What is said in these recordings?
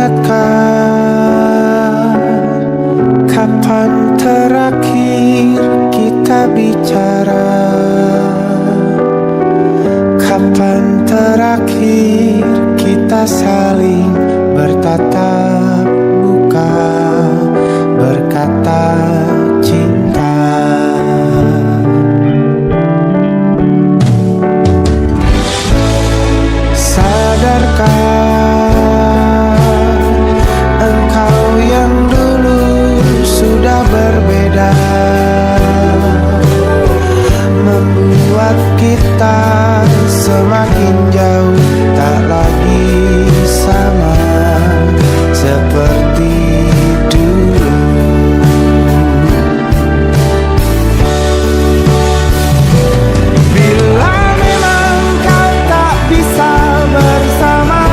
ingatkah kapan terakhir kita bicara? Kapan terakhir kita saling bertatap muka, berkata cinta? Sadarkah engkau yang dulu sudah berbeda, membuat kita semakin jauh, tak lagi sama seperti dulu. Bila memang kau tak bisa bersama,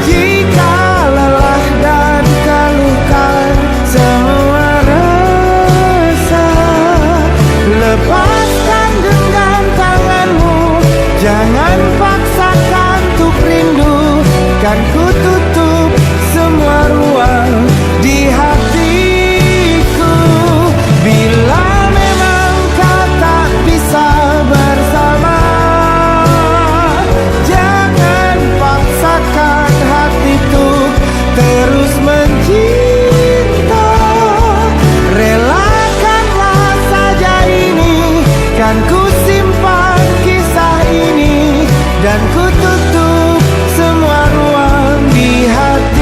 jika lelah dan keluhkan semua rasa, lepaskan genggam tanganmu, jangan paksakan untuk rindu. Kan ku tutup semua ruang di hatiku. Bila memang kau tak bisa bersama, jangan paksakan hatiku terus mencinta. Relakanlah saja ini, kan ku simpan kisah ini, dan ku tutup semua ruang di hatiku.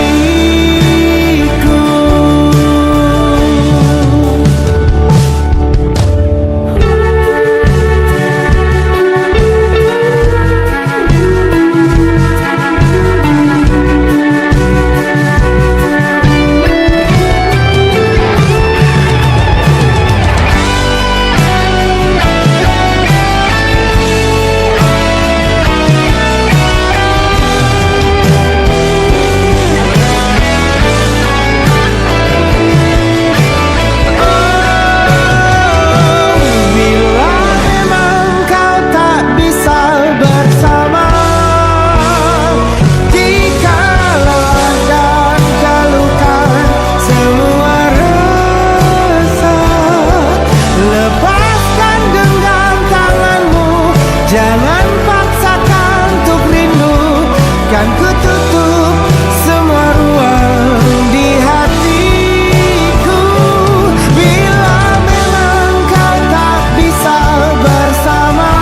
Jangan paksakan untuk rindu, kan ku tutup semua ruang di hatiku. Bila memang kau tak bisa bersama,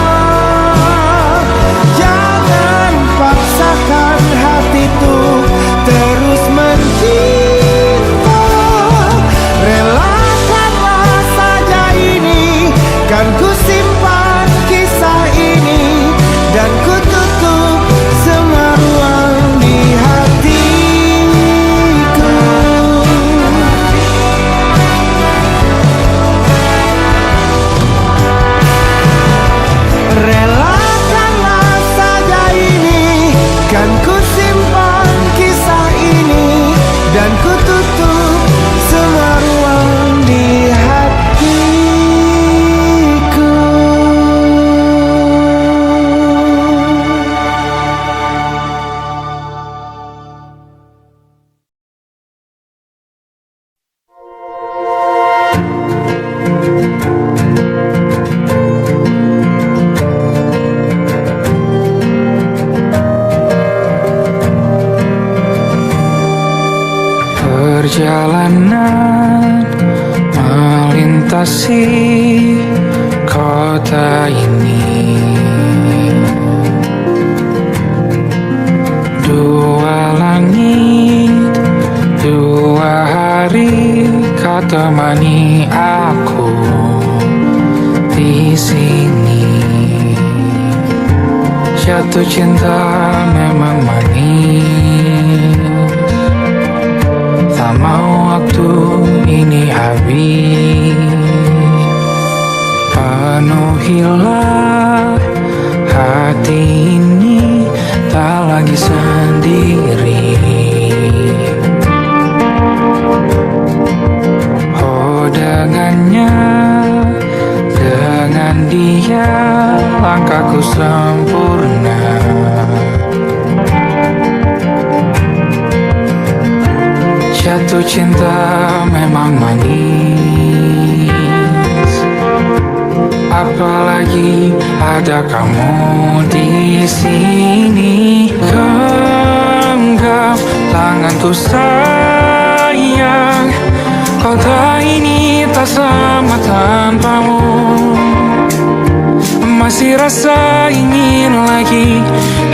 jangan paksakan hatiku terus mencinta. Relakanlah saja ini, kan ku simpan kisah ini, dan ku tutup semua ruang di hatiku. Relakanlah saja ini, kan ku simpan kisah ini, dan ku tutup semua ruang di hatiku. Perjalanan melintasi kota ini, dua langit, dua hari kau temani aku di sini. Jatuh cinta memang manis, tak mau waktu ini habis. Penuhilah hati ini, tak lagi sendiri. Oh dengannya, dengan dia langkahku sempurna. Jatuh cinta memang manis, apalagi ada kamu di sini. Genggam tanganku sayang, kota ini tak sama tanpamu. Masih rasa ingin lagi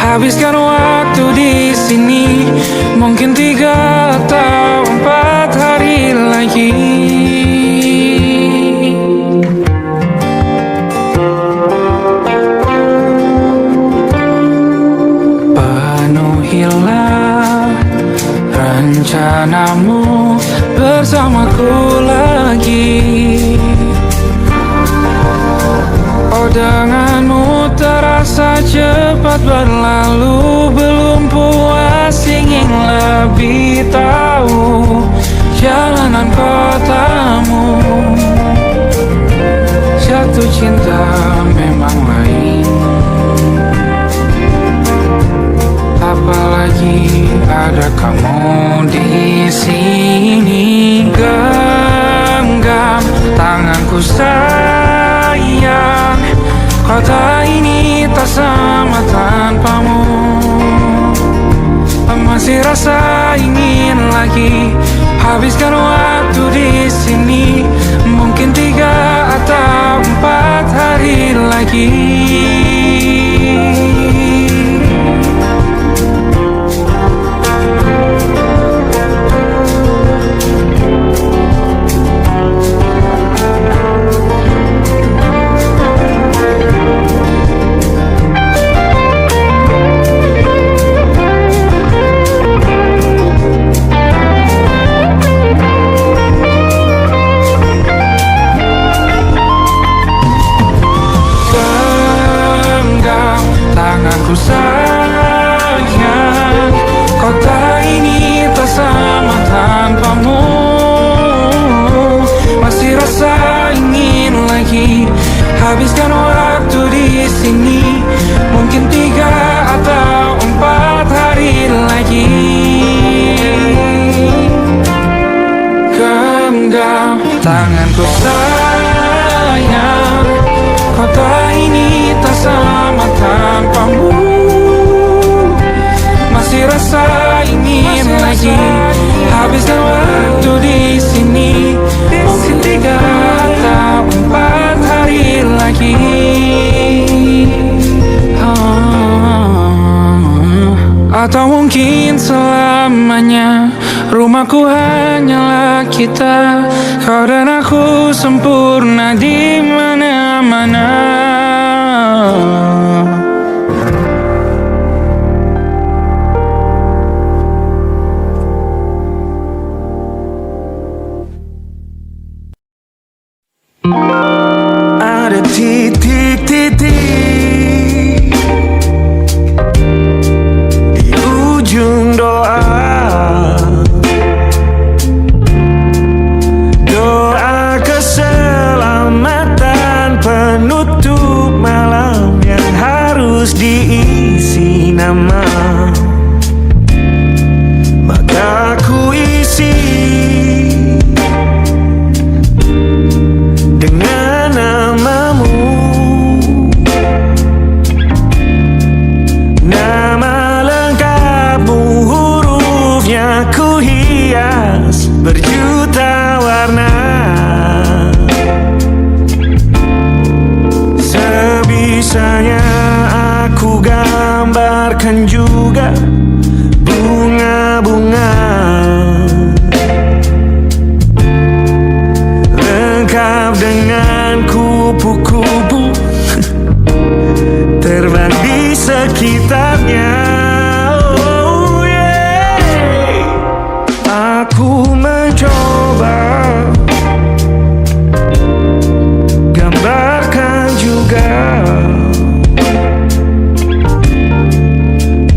habiskan waktu di sini. Mungkin 3 atau 4 hari lagi. Penuhilah rencanamu bersamaku lagi. Oh, denganmu terasa cepat berlalu. Belum puas ingin lebih tahu jalanan kotamu. Jatuh cinta memang lain, apalagi ada kamu di sini. Genggam tanganku sayang, kota ini tak sama tanpamu. Masih rasa ingin lagi habiskan waktu di sini. Mungkin 3 atau 4 hari lagi. Tanganku sayang, kota ini tak sama tanpamu. Masih rasa ingin lagi habiskan waktu di sini. Mungkin 3 atau 4 hari lagi. Genggam tanganku sayang, kota ini tak sama tanpamu. Masih rasa ingin lagi habiskan waktu di sini. Mungkin 3 atau 4 hari lagi. Atau mungkin selamanya. Rumahku hanyalah kita, kau dan aku sempurna di mana-mana. Ada titik-titik di ujung doa. Doa keselamatan penutup malam yang harus diisi nama. Maka ku isi dengan namamu. Nama lengkapmu, hurufnya ku hias berjuta warna. Sebisanya aku gambarkan juga bunga-bunga lengkap dengan kupu-kupu terbang di sekitarnya. Oh yeah. Aku mencoba gambarkan juga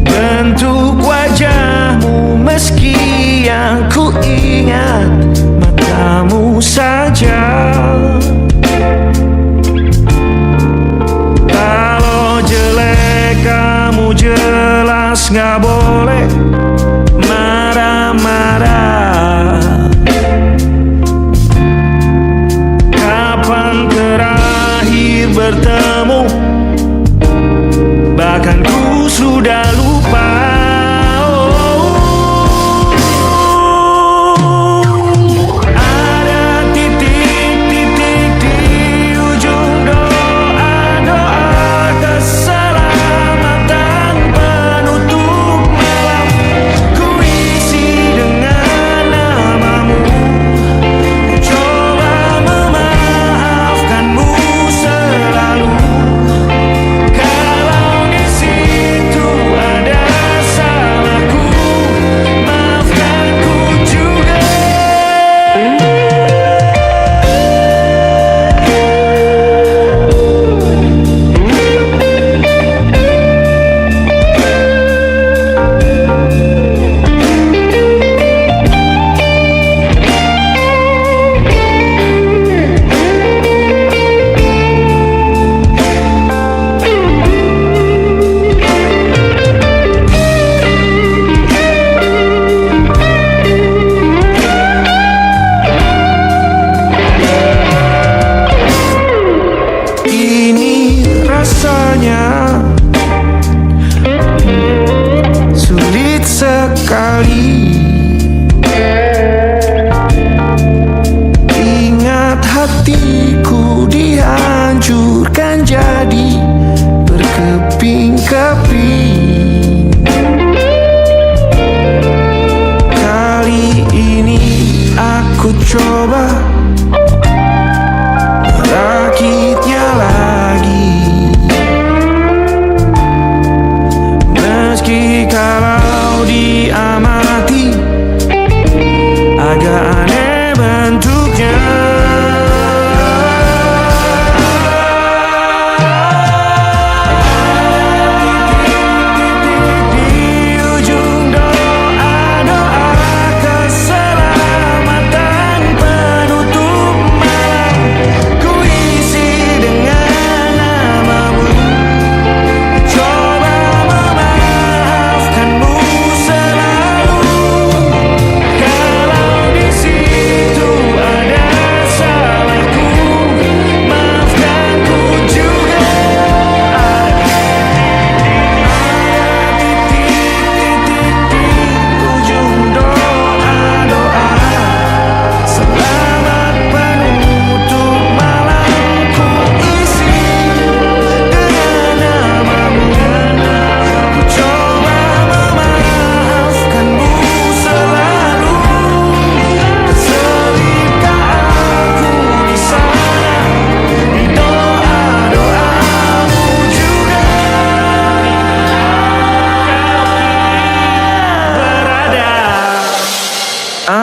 bentuk wajahmu, meski yang ku ingat matamu saja. Kalau jelek kamu jelas gak boleh marah-marah.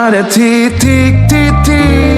pada titik-titik.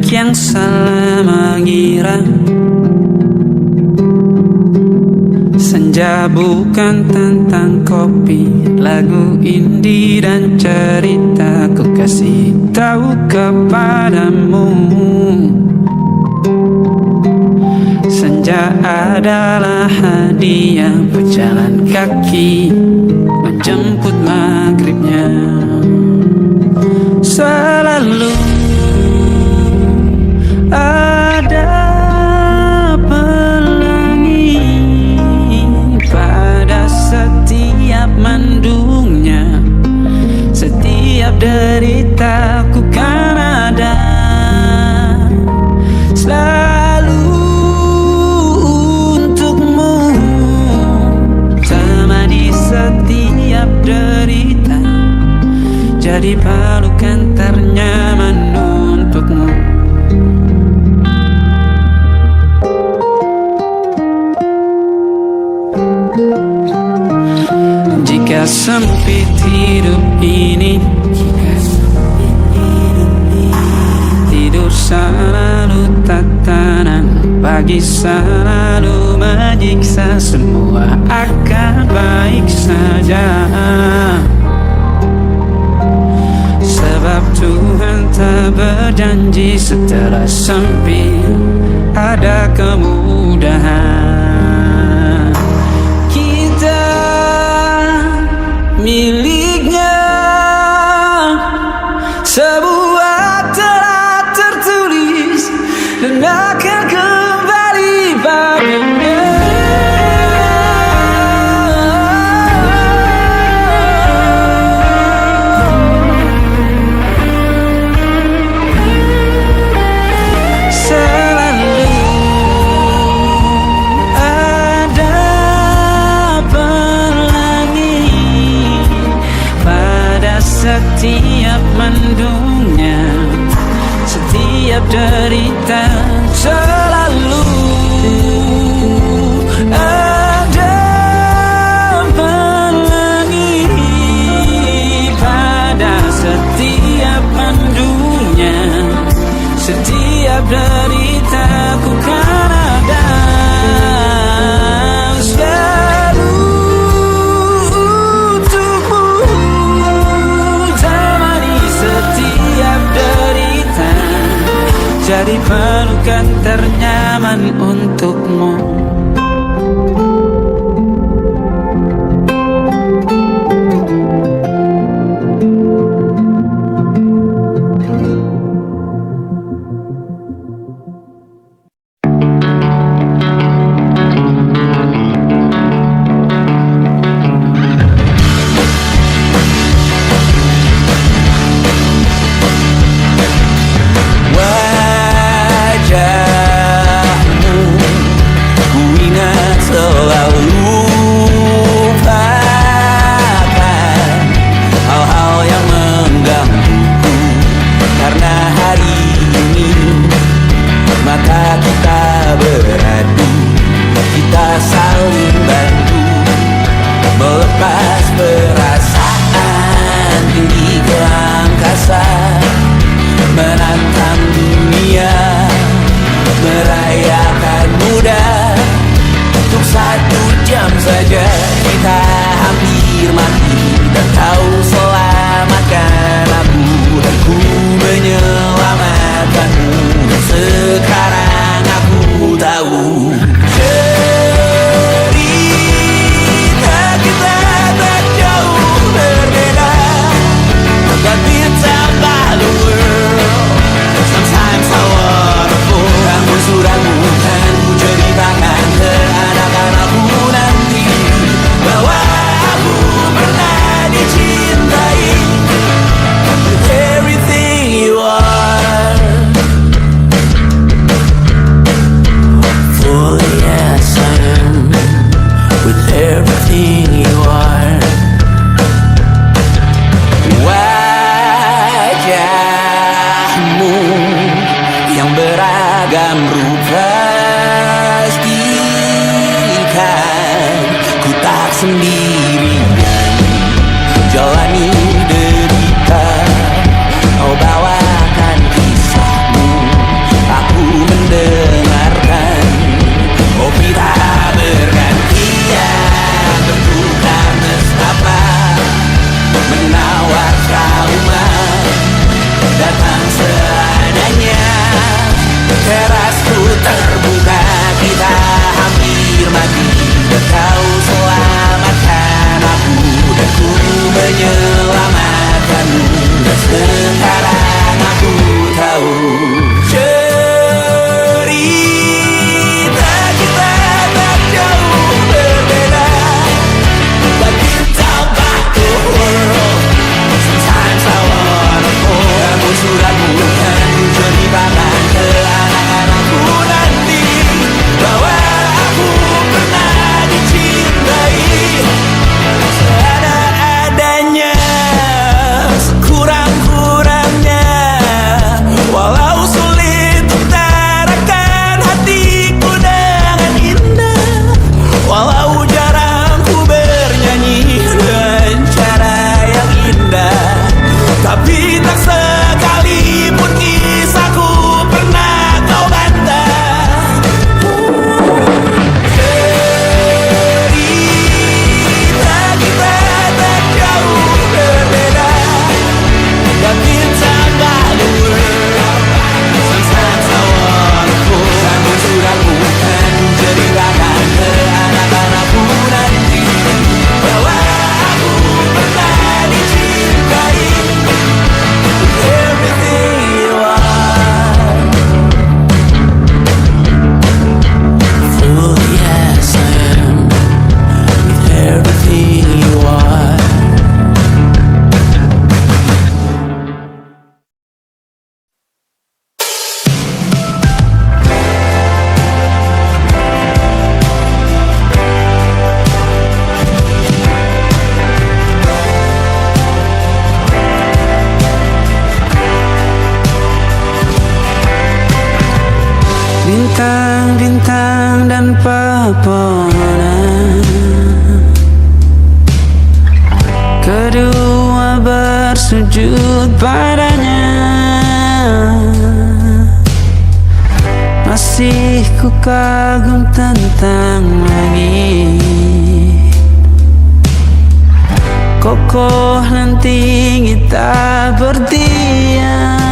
yang salah mengira senja bukan tentang kopi, lagu indie dan cerita ku kasih tahu kepadamu. Senja adalah hadiah pejalan kaki menjemput maghribnya. Selalu ada pelangi pada setiap mendungnya, setiap deritaku kan ada selalu untukmu. jadi pelukan ternyaman untukmu. Jika sempit hidup ini, tidur selalu tatanan, pagi selalu menyiksa, semua akan baik saja. Sebab Tuhan tak berjanji setelah sempit ada kemudahan. Kita miliknya, sebuah telah tertulis dan akan kembali padanya. Selalu ada pelangi pada setiap mendungnya, setiap derita. Selalu ada pelangi pada setiap mendungnya, setiap derita ku kan ada. Selalu untukmu, temani setiap derita, jadi pelukan ternyaman untukmu. Wajahmu ku ingat selalu, lupakan hal-hal yang menggangguku. Karena hari ini mata kita beradu, kita saling bantu melepas perasaan tinggi ke angkasa, menantang dunia, merayakan muda. Untuk 1 jam saja kita hampir mati, dan kau selamatkan aku, dan ku menyelamatkanmu. Dan sekarang aku tahu cerita kita tak jauh berbeda, but it's about the world. Sometimes I wanna fall. Namun suratmu kan ku ceritakan ke anak-anakku nanti, bahwa aku pernah dicintai with everything you are. For yes I am, with everything you are. Wajahmu yang beragam rupa, pastikan ku tak sendirian jalani derita. Kau bawakan kisahmu, aku mendengarkan. Oh kita bergantian bertukar nestapa, menawar trauma datang seadanya. Terasku terbuka, kita hampir mati, dan kau selamatkan aku, dan ku menyelamatkanmu. Dan sekarang aku tahu cerita kita tak jauh berbeda, but it's about the world. Sometimes I wanna fall. Namun suratmu kan ku ceritakan ke anak-anakku nanti, bahwa aku pernah bintang-bintang dan pepohonan. Kedua bersujud padanya. Masih ku kagum tentang langit, kokoh dan tinggi tak berdiam.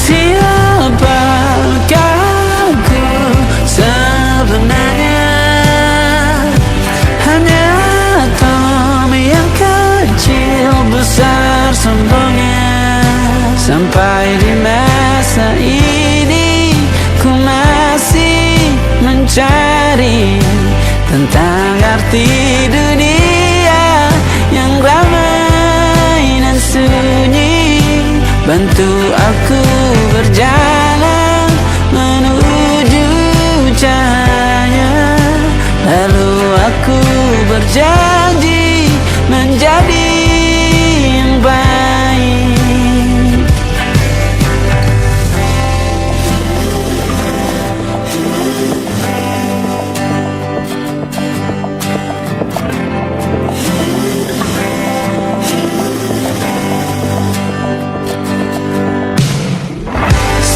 Siapakah aku sebenarnya? Hanya Tom yang kecil besar sombongnya. Sampai di masa ini ku masih mencari tentang arti dunia yang ramai dan sunyi. Bantu aku berjalan menuju cahaya. Lalu aku berjanji menjadi yang baik.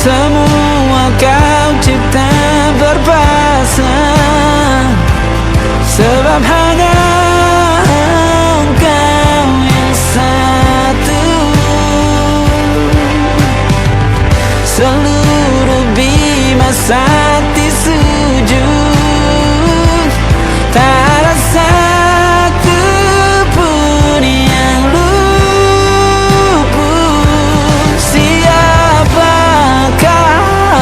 Semua kau cipta berpasang, sebab hanya Engkau yang satu. Seluruh bima sakti sujud, tak ada satu pun yang luput. Siapakah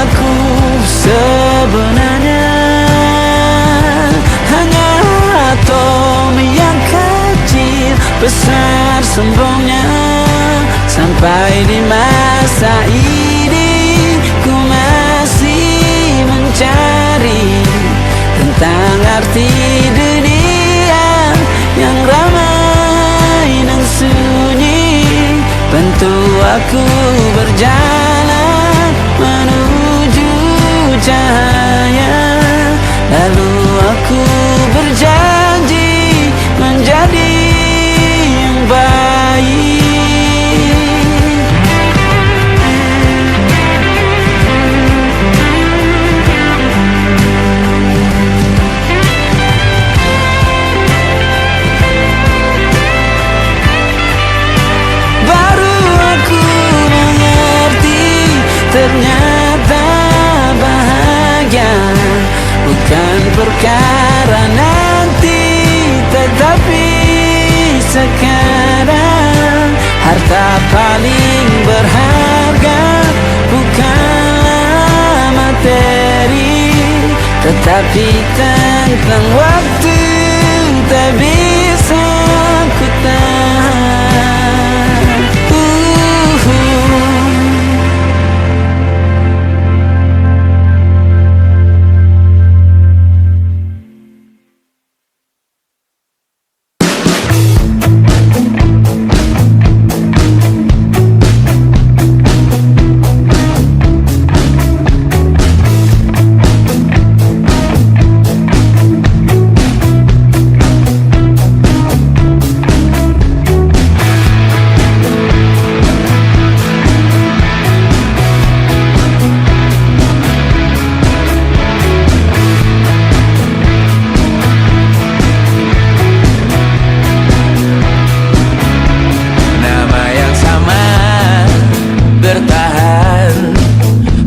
aku sebenarnya? Hanya atom yang kecil besar sombongnya. Sampai di masa ini ku masih mencari tentang arti dunia yang ramai dan sunyi. Bantu aku berjalan menuju cahaya. Lalu aku berjanji menjadi yang baik. Baru aku mengerti, ternyata bahagia bukan perkara nanti, tetapi sekarang. Harta paling berharga bukanlah materi, tetapi tentang waktu tak bisa ku tahan.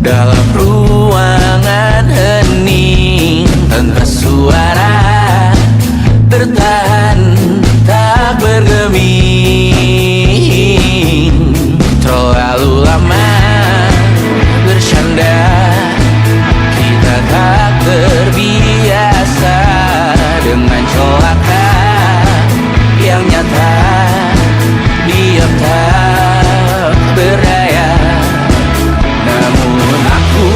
Dalam ruangan hening tanpa suara, bertahan tak bergeming. Terlalu lama bersandar, kita tak terbiasa dengan celaka yang nyata. Diam tak berdaya, namun aku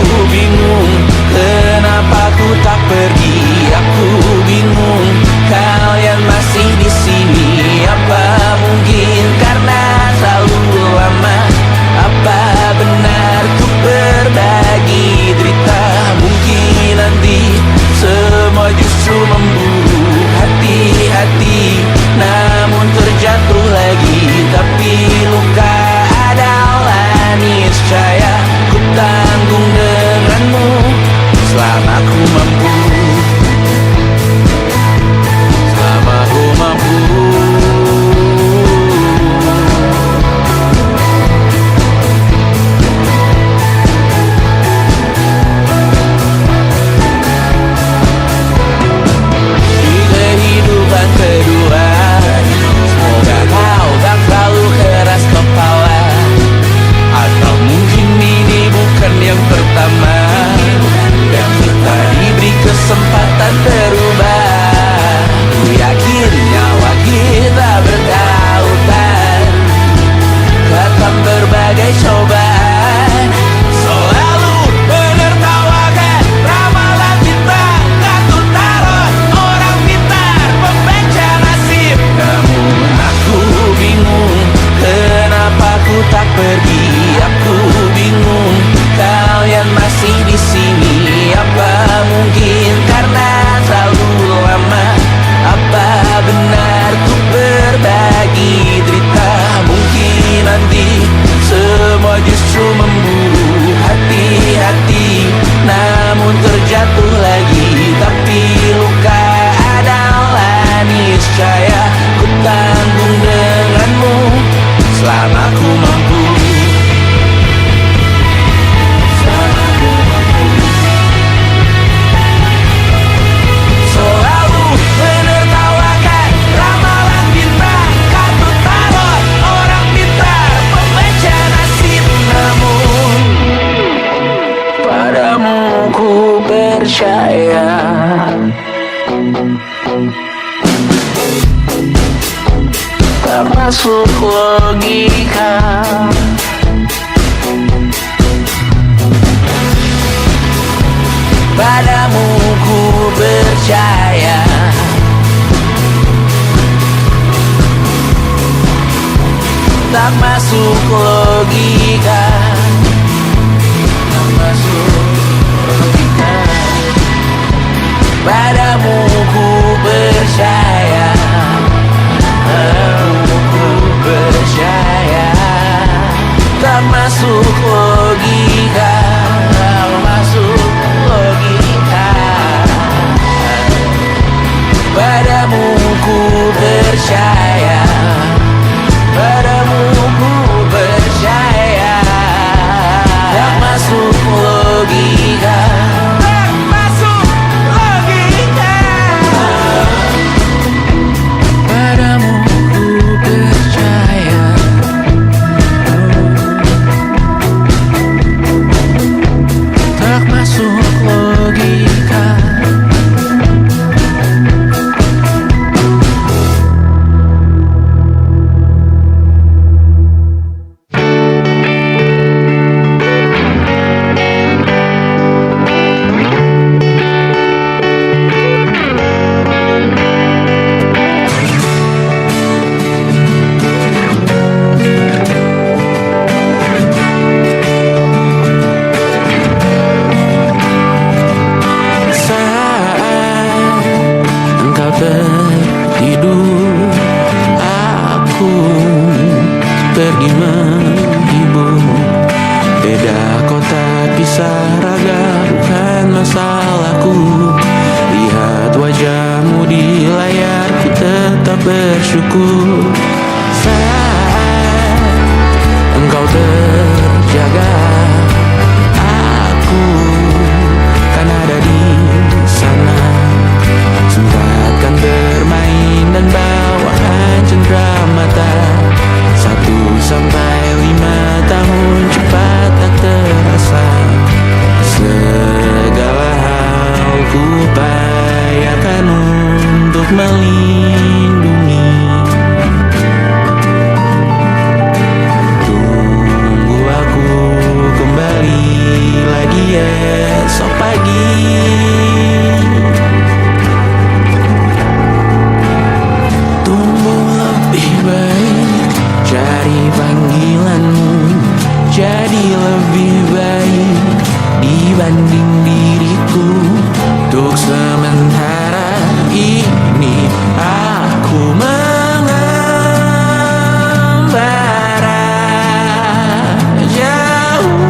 percaya. Tak masuk logika. Padamu ku percaya. Tak masuk logika. Tak masuk logika. Padamu ku percaya. Padamu ku percaya. Tak masuk logika. Tak masuk logika. Padamu ku percaya. Padamu ku percaya. Tak masuk logika. Tak masuk logika. Padamu ku percaya. Tak masuk logika. Pergi menghibur. Beda kota pisah raga bukan masalahku. Lihat wajahmu di layar, ku tetap bersyukur. Saat engkau terjaga, aku kan ada di sana. Sempatkan bermain dan bawaan cendera mata. 1-5 tahun cepat tak terasa. Segala hal ku upayakan untuk melindungi. Tunggu aku kembali lagi esok pagi. Tumbuh lebih baik, cari panggilanmu, jadi lebih baik dibanding diriku. Untuk sementara ini aku mengembara jauh.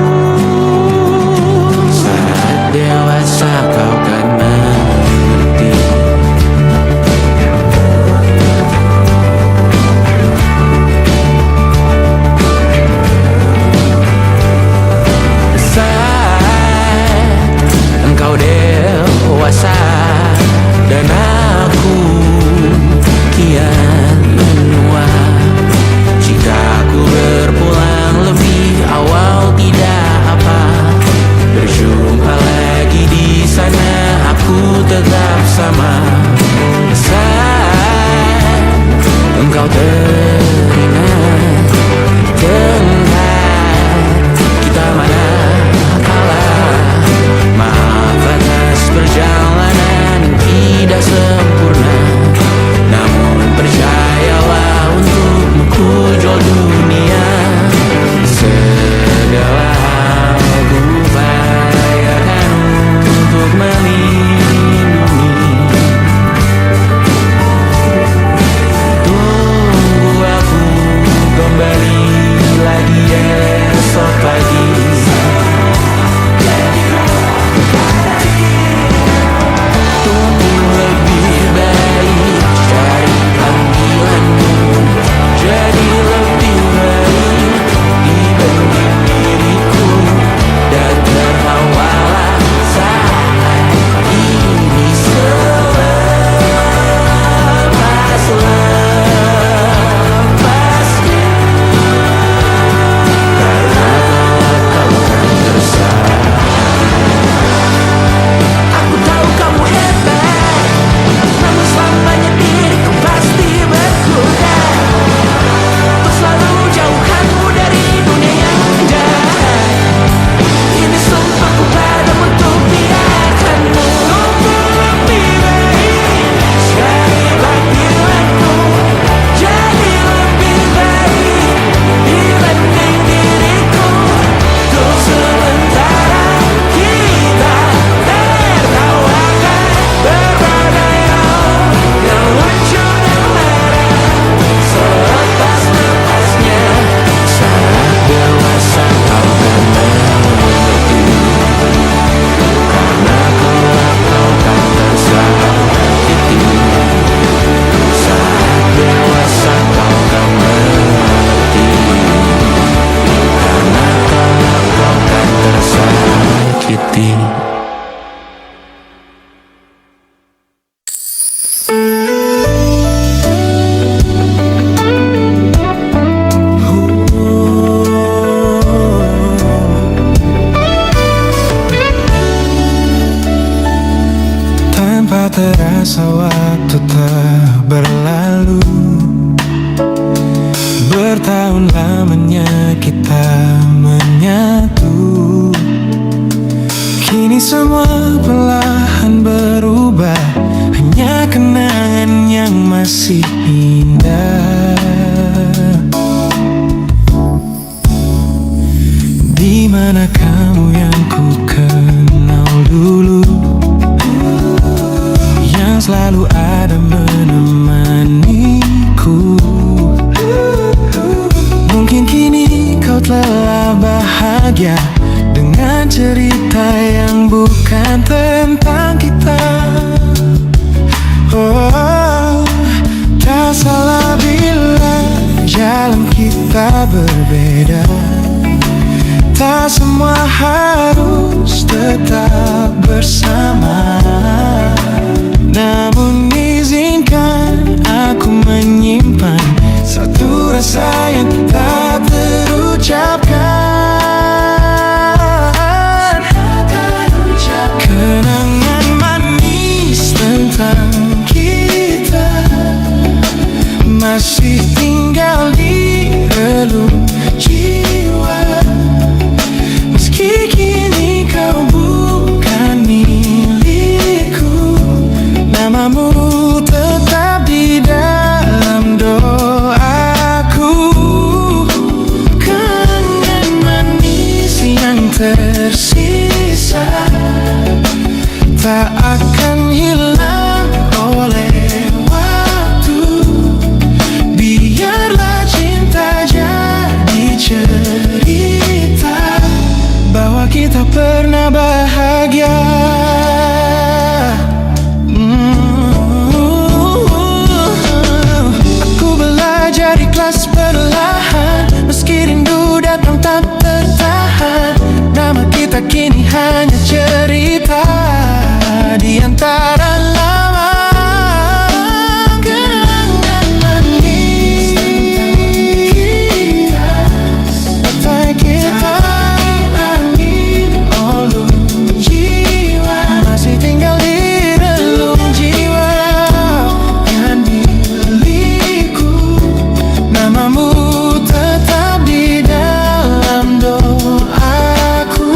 Saat dewasa kau kan mengerti. Engkau dewasa dan aku kian menua. Jika aku berpulang lebih awal tidak apa. Berjumpa lagi di sana, aku tetap sama. Saat engkau teringat tengah kita mana kalah. Maaf atas perjalanan tidak sempurna, namun percayalah untukmu ku jual dunia. Segala hal ku upayakan untuk melindungi. terasa waktu telah berlalu. Bertahun lamanya kita menyatu. Kini semua perlahan berubah, hanya kenangan yang masih indah. Di mana kamu yang ku kenal dulu, yang selalu ada menemaniku. Mungkin kini kau telah bahagia dengan cerita yang bukan tentang kita. Oh, tak salah bila jalan kita berbeda. Tak semua harus tetap bersama. Namun izinkan aku menyimpan satu rasa yang tak terucapkan. Kenangan manis tentang kita masih tinggal di relung jiwa. Meski kini kau bukan milikku, namamu tetap di dalam doaku. Kenangan manis yang tersisa tak akan hilang oleh waktu. Biarlah cinta jadi cerita bahwa kita pernah bahagia. Aku belajar ikhlas perlahan, meski rindu datang tak tertahan. Nama kita kini hanya cerita di antara lama. Kenangan manis tentang kita, angin olung jiwa masih tinggal di relung jiwa. Yang milikku, namamu tetap di dalam doaku.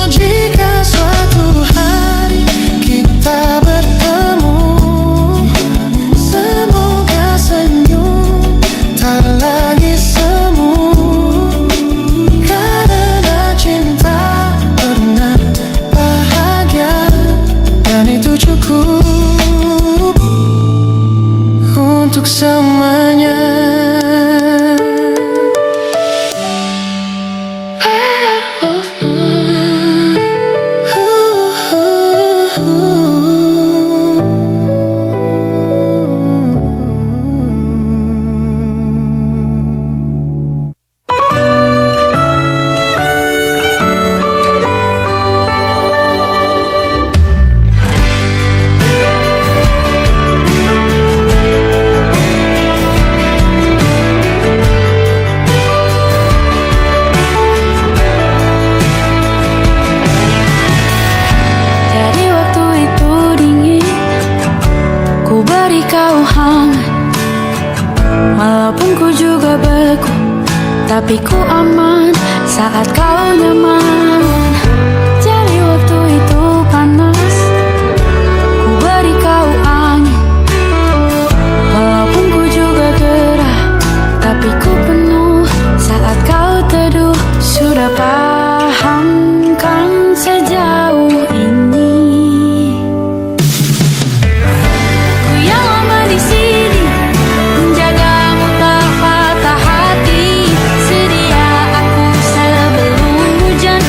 Jika suatu hari kita bertemu, semoga senyum tak lagi semu. Karena cinta pernah bahagia, dan itu cukup untuk semuanya. Jadi waktu itu dingin, ku beri kau hangat. Walaupun ku juga beku, tapi ku aman saat kau nyaman. Jadi waktu itu panas, ku beri kau angin. Walaupun ku juga gerah, tapi ku penuh saat kau teduh. Sudah paham kan sejauh ini? Ku yang lama di sini, menjagamu tak patah hati. Sedia aku sebelum hujan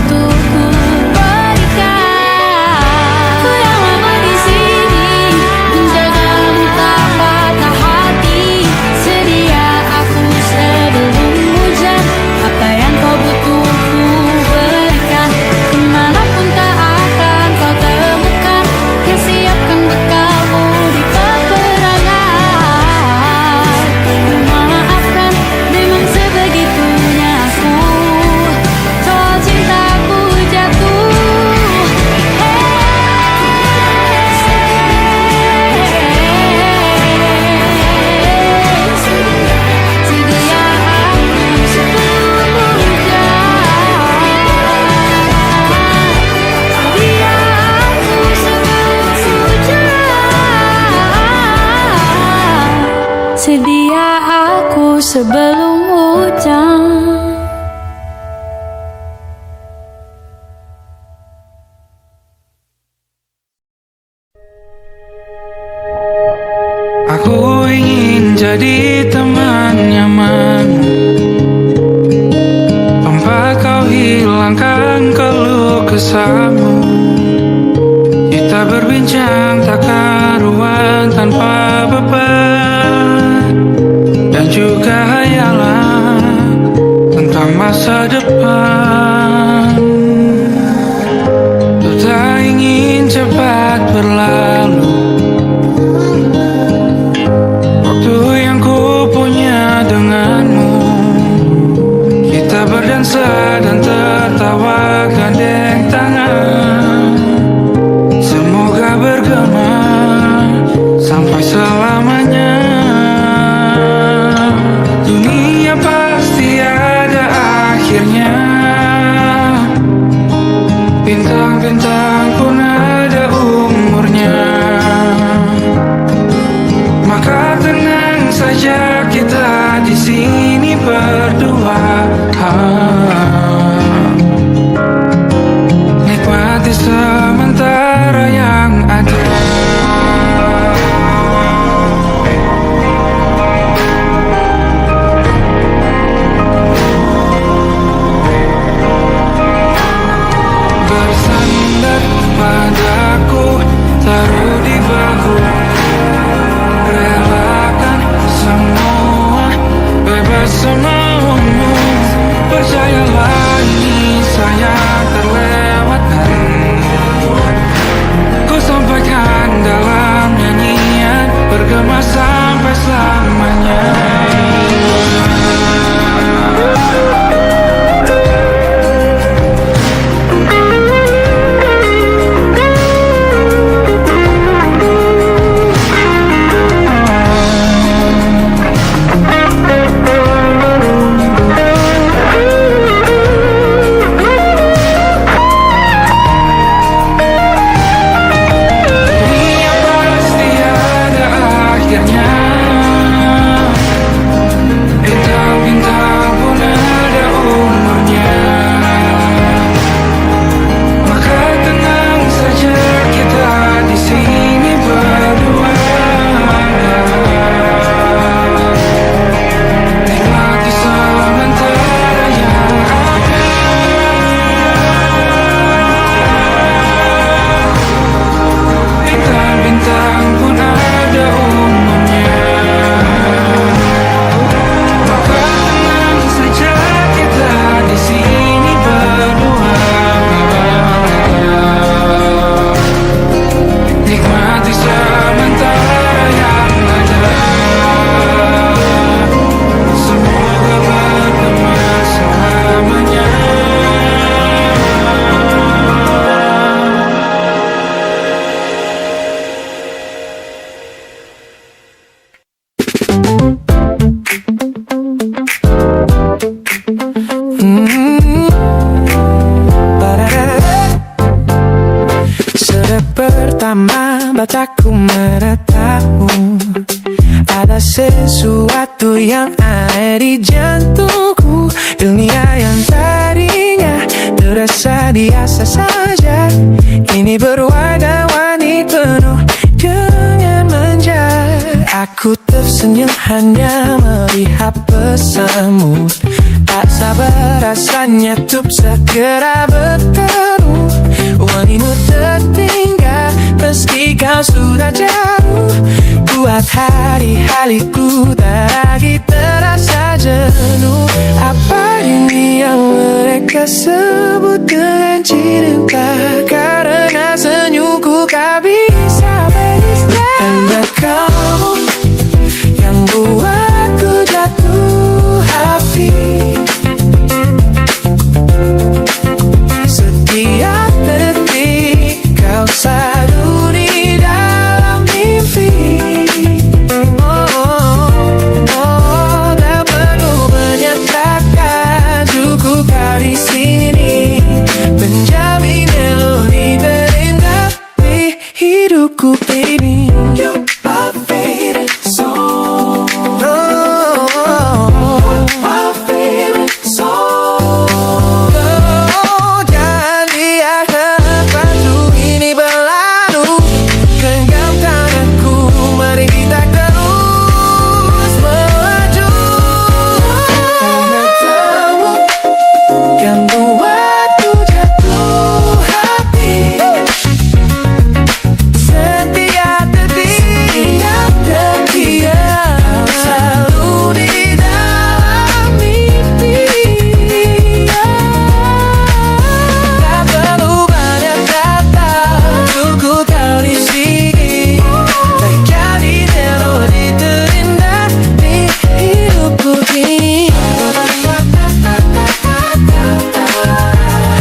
butuh ku berikan. Ku yang lama di sini menjagamu tak patah hati. Sedia aku sebelum hujan, apa yang kau butuh ku berikan. Kemanapun tak akan kau temukan yang siapkan bekalmu di peperangan. Memaafkan memang sebegitunya aku, soal cintaku jatuh. Sedia aku sebelum hujan. Sedia aku sebelum hujan. Sedia aku sebelum hujan. Aku ingin jadi teman nyaman, tempat kau hilangkan keluh kesahmu. Kita berbincang tak karuan tanpa beban, dan juga hayalan tentang masa depan. Ku tak ingin cepat berlalu waktu yang ku punya denganmu. Kita berdansa dan tertawa gandeng tangan. Semoga bergema sampai selamanya. Dunia pasti ada akhirnya, bintang-bintang pun ada umurnya. Maka tenang saja kita di sini berdua. Nikmati sementara yang ada. Bersandar padaku, taruh di bahu, relakan semua, bebas semaumu. Percayalah ini saya terlewatkan. Ku sampaikan dalam nyanyian, bergema sampai selamanya. Dunia pasti ada akhirnya, bintang-bintang pun ada umurnya. Maka tenang saja kita di sini berdua. Nikmati sementara yang ada. Bintang-bintang pun ada umurnya. Maka tenang saja kita di sini berdua. Nikmati sementara yang ada. Semoga bergema selamanya. Sejak pertama mataku meratamu, ada sesuatu yang ada di jantungku. Dunia yang tadinya terasa biasa saja, kini berwarna-warni penuh dengan manja. Aku tersenyum hanya melihat pesanmu. Tak sabar rasanya untuk segera bertemu. Wangimu tertinggal meski kau sudah jauh. Buat hari-hariku tak lagi terasa jenuh. Apa ini yang mereka sebut dengan cinta? Karena senyumku kau bisa beristirahat. Dan kamu yang buatku jatuh hati. Setiap detik kau selalu di dalam mimpi. Tak perlu menyatakan, cukup kau di sini menjamin melodi terindah di hidupku, baby. You're my favorite song. My favorite song. Jangan biarkan waktu ini berlalu. Genggam tanganku, mari kita terus melaju. Karena kamu yang buatku jatuh hati. Setiap detik kau selalu di dalam mimpi. Tak perlu banyak kata, cukup kau di sini menjadi melodi terindah di hidupku kini.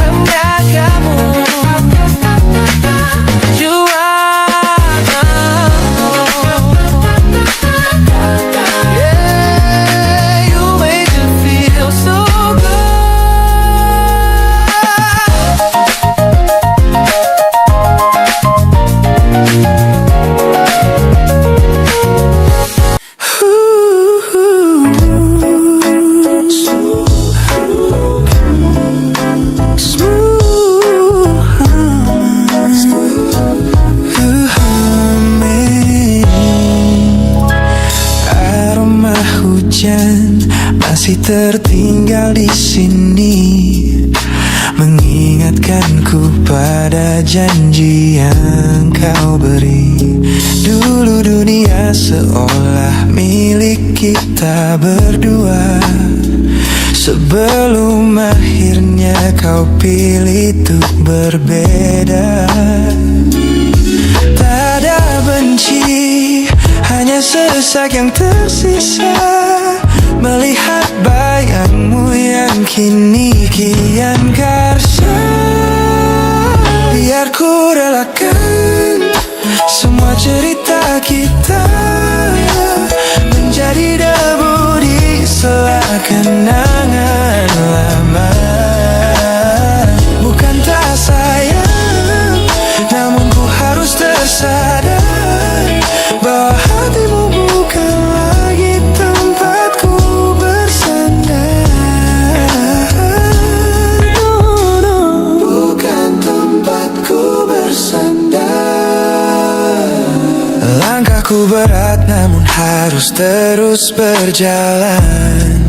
Hanya kamu, you are yeah, you make me feel so good. Aroma hujan masih tertinggal di sini, mengingatkanku pada janji yang kau beri. Dulu dunia seolah milik kita berdua, sebelum akhirnya kau pilih untuk berbeda. Tak ada benci, hanya sesak yang tersisa, melihat bayangmu yang kini kian karsa. Biar ku relakan semua cerita kita menjadi debu di sela kenangan lama. Bukan tak sayang, namun ku harus tersadar bahwa hatimu bukan lagi tempatku bersandar. Bukan tempatku bersandar. Langkahku berat namun harus terus berjalan.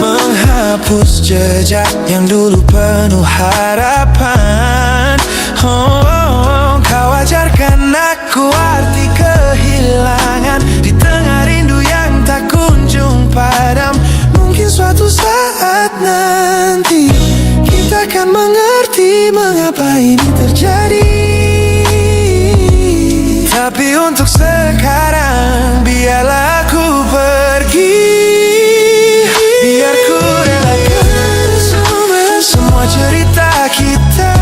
Menghapus jejak yang dulu penuh harapan. Kau ajarkan aku arti kehilangan di tengah rindu yang tak kunjung padam. Mungkin suatu saat nanti kita akan mengerti mengapa ini terjadi. Tapi untuk sekarang biarlah aku pergi. Biar ku relakan semua cerita kita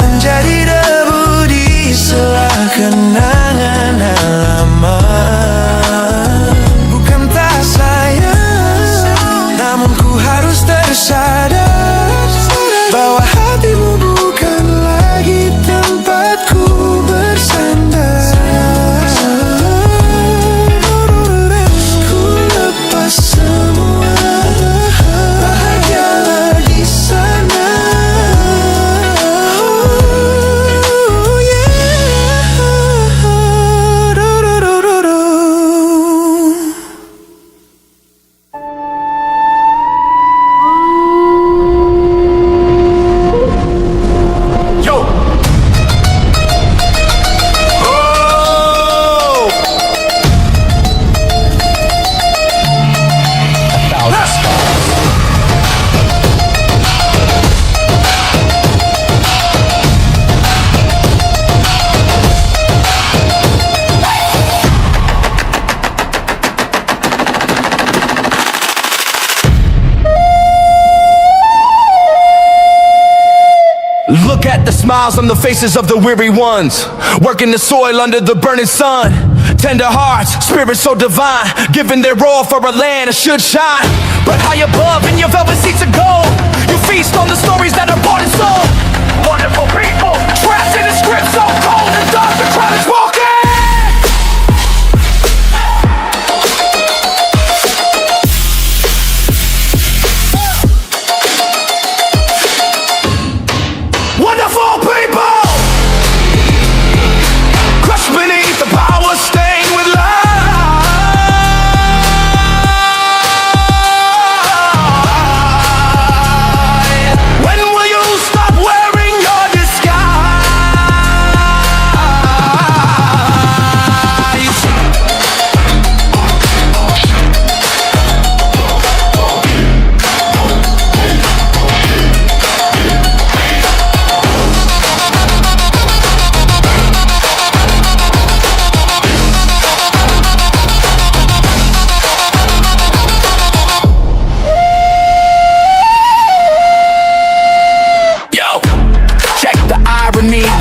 menjadi debu di sela kenangan lama. Bukan tak sayang, namun ku harus tersadar bahwa hatimu bukan lagi tempatku bersandar. Look at the smiles on the faces of the weary ones, working the soil under the burning sun. Tender hearts, spirits so divine, giving their all for a land that should shine. But high above in your velvet seats of gold, you feast on the stories that are bought and sold. Wonderful people, trapped in a script so cold and dark, the crowd is walking. Wonderful people, crushed beneath the power, stained with light. When will you stop wearing your disguise?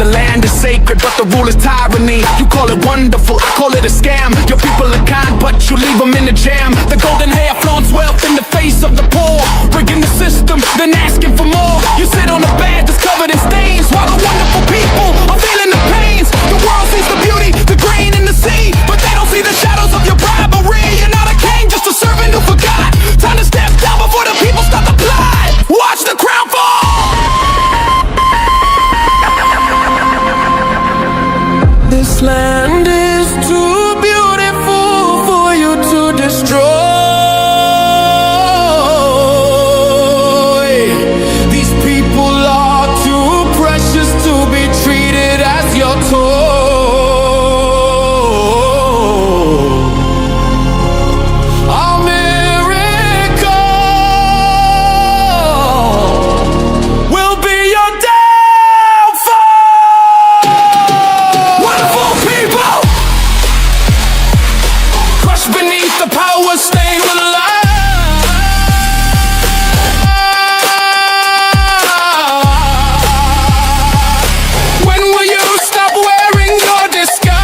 The land is sacred, but the rule is tyranny. You call it wonderful, I call it a scam. Your people are kind, but you leave them in the jam. The golden hair flaunts wealth in the face of the poor, rigging the system, then asking for more. You sit on a bed that's covered in stains, while the wonderful people are feeling the pains. The world sees the beauty, the grain in the sea, but they don't see the shadows of your bribery. You're not a king, just a servant who forgot. Time to step down before the people start to plot. Watch the crown fall. This land is too beautiful for you to destroy. These people are too precious to be treated as your toy. A miracle will be your downfall. Wonderful people, crushed beneath the power, stained with light. When will you stop wearing your disguise?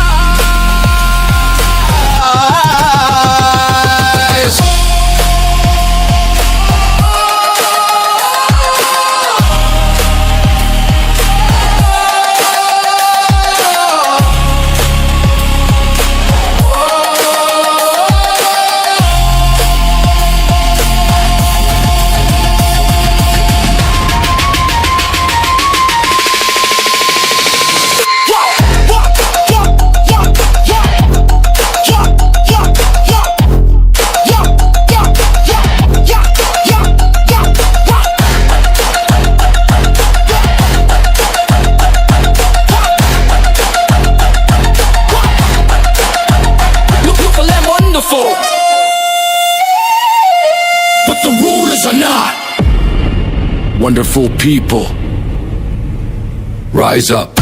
Beautiful and wonderful, but the rulers are not. Wonderful people, rise up.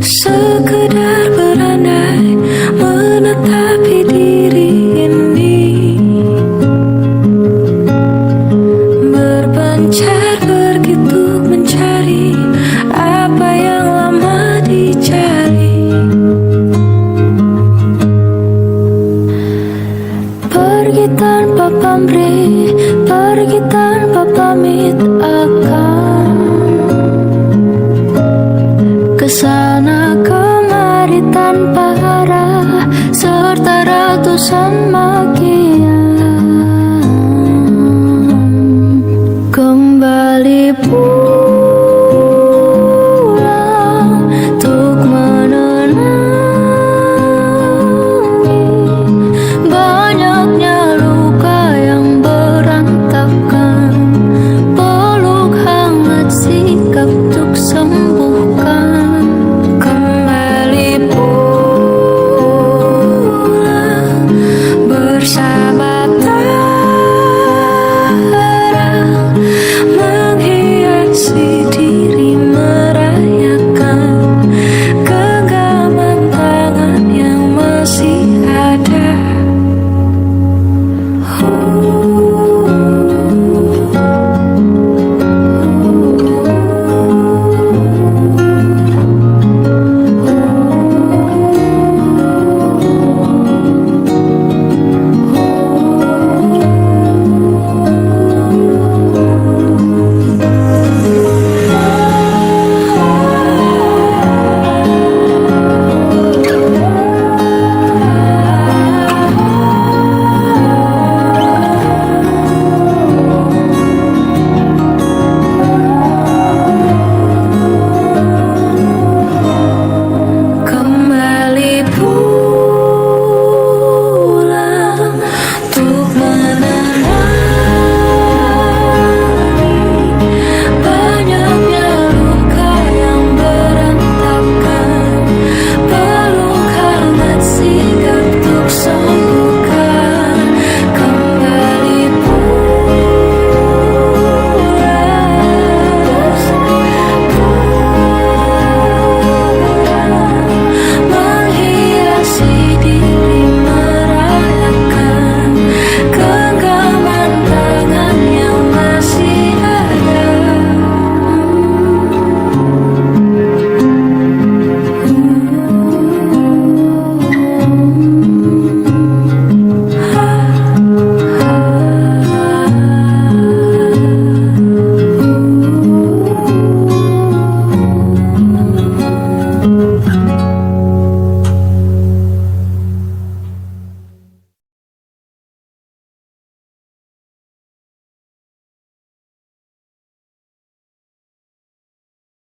Sekedar berandai menetapi diri ini, berpencar begitu mencari apa yang lama dicari. Pergi tanpa pamrih, pergi tanpa pamit akan kesana kemari tanpa arah serta ratusan makian. Kembali pulang